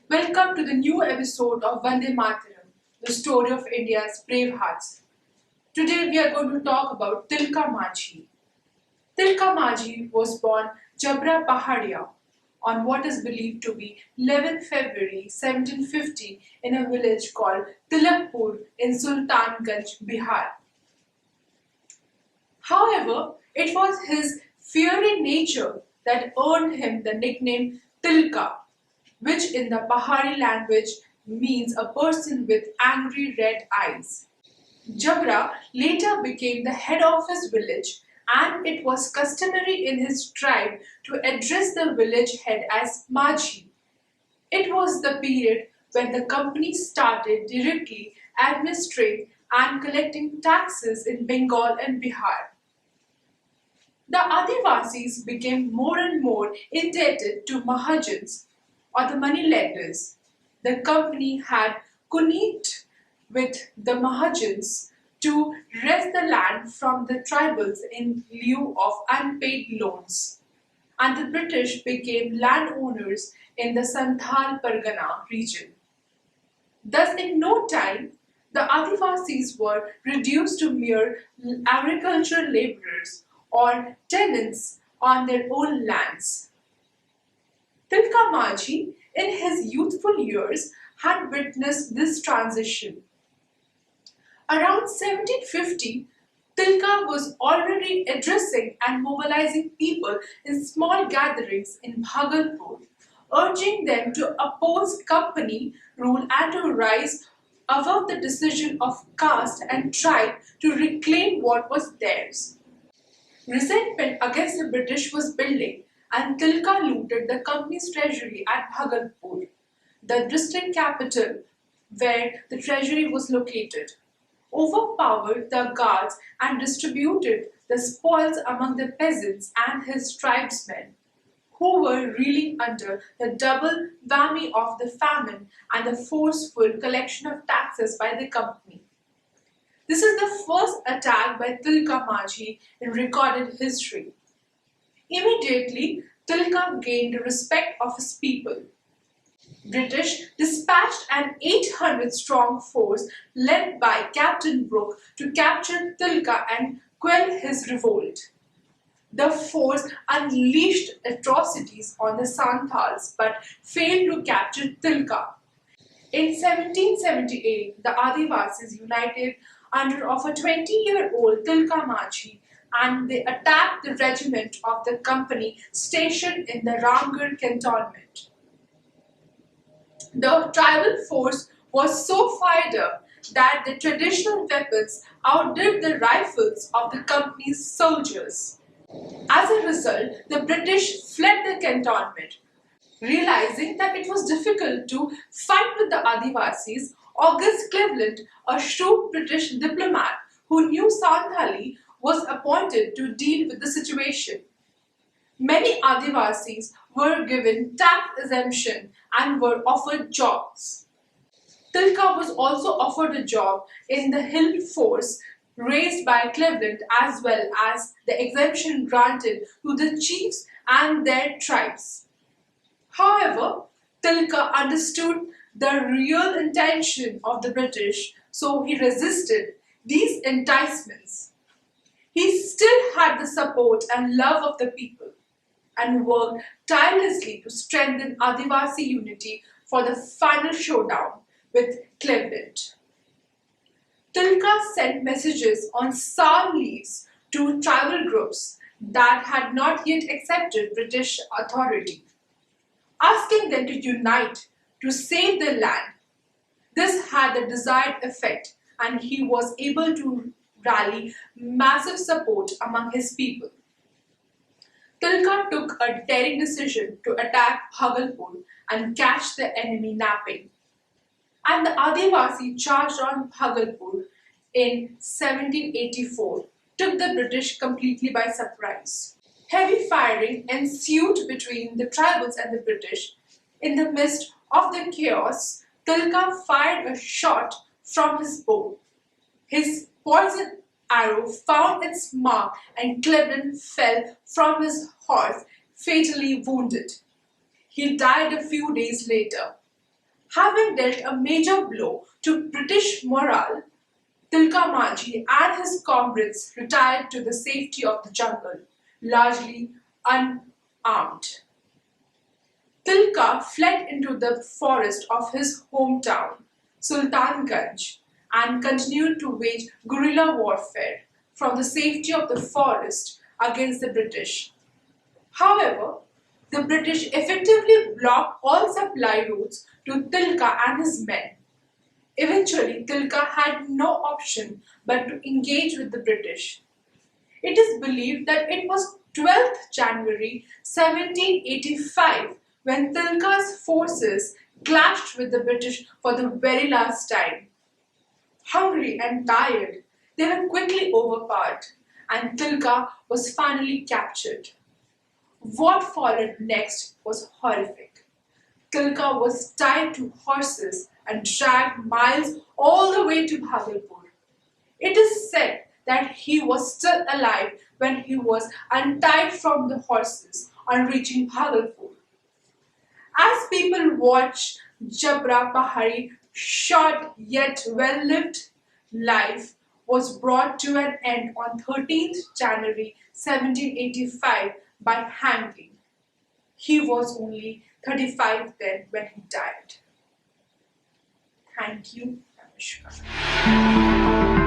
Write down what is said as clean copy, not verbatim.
Welcome to the new episode of Vande Mataram, the story of India's brave hearts. Today we are going to talk about Tilka Majhi. Tilka Majhi was born Jabra Pahadia on what is believed to be 11 February 1750 in a village called Tilakpur in Sultanganj, Bihar. However, it was his fiery nature that earned him the nickname Tilka, which in the Pahari language means a person with angry red eyes. Jabra later became the head of his village, and it was customary in his tribe to address the village head as Majhi. It was the period when the company started directly administering and collecting taxes in Bengal and Bihar. The Adivasis became more and more indebted to Mahajans or the moneylenders. The company had connived with the Mahajans to wrest the land from the tribals in lieu of unpaid loans, and the British became landowners in the Santhal Pargana region. Thus, in no time, the Adivasis were reduced to mere agricultural laborers or tenants on their own lands. Tilka Majhi, in his youthful years, had witnessed this transition. Around 1750, Tilka was already addressing and mobilizing people in small gatherings in Bhagalpur, urging them to oppose company rule and to rise above the decision of caste and tribe to reclaim what was theirs. Resentment against the British was building, and Tilka looted the company's treasury at Bhagalpur, the district capital where the treasury was located, overpowered the guards and distributed the spoils among the peasants and his tribesmen, who were reeling under the double whammy of the famine and the forceful collection of taxes by the company. This is the first attack by Tilka Majhi in recorded history. Immediately, Tilka gained the respect of his people. British dispatched an 800-strong force led by Captain Brooke to capture Tilka and quell his revolt. The force unleashed atrocities on the Santals but failed to capture Tilka. In 1778, the Adivasis united under of a 20-year-old Tilka Majhi, and they attacked the regiment of the company stationed in the Ramgarh cantonment. The tribal force was so fired up that the traditional weapons outdid the rifles of the company's soldiers. As a result, the British fled the cantonment. Realizing that it was difficult to fight with the Adivasis, August Cleveland, a shrewd British diplomat who knew Santali, was appointed to deal with the situation. Many Adivasis were given tax exemption and were offered jobs. Tilka was also offered a job in the hill force raised by Cleveland as well as the exemption granted to the chiefs and their tribes. However, Tilka understood the real intention of the British, so he resisted these enticements. He still had the support and love of the people and worked tirelessly to strengthen Adivasi unity for the final showdown with Cleveland. Tilka sent messages on psalm leaves to tribal groups that had not yet accepted British authority, asking them to unite to save the land. This had the desired effect, and he was able to rally massive support among his people. Tilka took a daring decision to attack Bhagalpur and catch the enemy napping, and the Adivasi charged on Bhagalpur in 1784, took the British completely by surprise. Heavy firing ensued between the tribals and the British. In the midst of the chaos, Tilka fired a shot from his bow. His poisoned arrow found its mark and Cleveland fell from his horse, fatally wounded. He died a few days later. Having dealt a major blow to British morale, Tilka and his comrades retired to the safety of the jungle, largely unarmed. Tilka fled into the forest of his hometown, Sultanganj, and continued to wage guerrilla warfare from the safety of the forest against the British. However, the British effectively blocked all supply routes to Tilka and his men. Eventually, Tilka had no option but to engage with the British. It is believed that it was 12th January 1785 when Tilka's forces clashed with the British for the very last time. Hungry and tired, they were quickly overpowered, and Tilka was finally captured. What followed next was horrific. Tilka was tied to horses and dragged miles all the way to Bhagalpur. It is said that he was still alive when he was untied from the horses on reaching Bhagalpur. As people watched Jabra Pahari short yet well-lived life was brought to an end on 13th January 1785 by hanging. He was only 35 then when he died. Thank you. Namaskar.